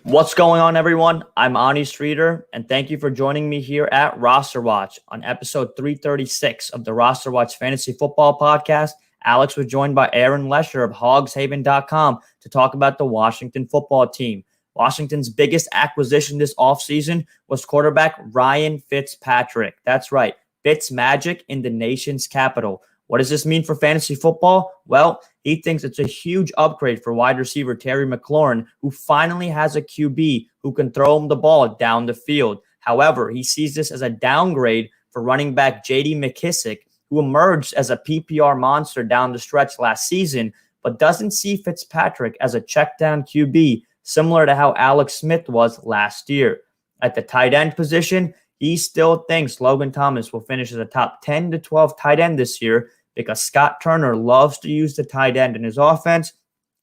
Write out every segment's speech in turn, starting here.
What's going on, everyone? I'm Sridhar, and thank you for joining me here at RosterWatch on episode 336 of the RosterWatch Fantasy Football Podcast. Alex was joined by Aaron Lesher of hogshaven.com to talk about the Washington football team. Washington's biggest acquisition this offseason was quarterback Ryan Fitzpatrick. That's right, Fitzmagic in the nation's capital. What does this mean for fantasy football? Well, he thinks it's a huge upgrade for wide receiver Terry McLaurin, who finally has a QB who can throw him the ball down the field. However, he sees this as a downgrade for running back J.D. McKissick, who emerged as a PPR monster down the stretch last season, but doesn't see Fitzpatrick as a check-down QB, similar to how Alex Smith was last year. At the tight end position, he still thinks Logan Thomas will finish as a top 10 to 12 tight end this year because Scott Turner loves to use the tight end in his offense,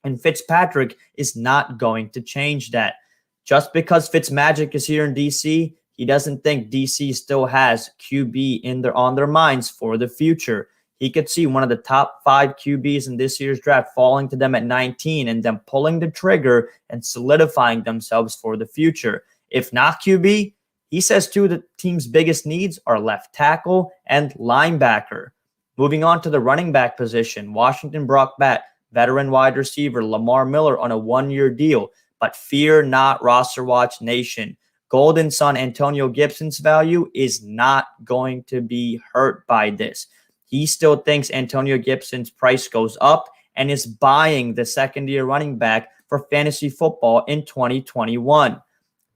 and Fitzpatrick is not going to change that. Just because Fitzmagic is here in DC, he doesn't think DC still has QB on their minds for the future. He could see one of the top 5 QBs in this year's draft falling to them at 19 and them pulling the trigger and solidifying themselves for the future. If not QB, he says two of the team's biggest needs are left tackle and linebacker. Moving on to the running back position, Washington brought back veteran wide receiver Lamar Miller on a 1-year deal. But fear not, RosterWatch Nation. Golden Son Antonio Gibson's value is not going to be hurt by this. He still thinks Antonio Gibson's price goes up and is buying the second-year running back for fantasy football in 2021.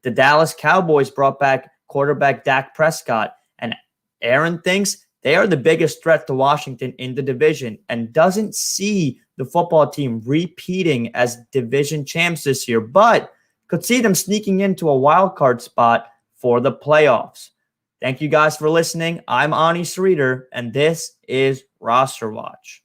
The Dallas Cowboys brought back quarterback Dak Prescott, and Aaron thinks they are the biggest threat to Washington in the division and doesn't see the football team repeating as division champs this year, but could see them sneaking into a wild card spot for the playoffs. Thank you guys for listening. I'm Sridhar, and this is RosterWatch.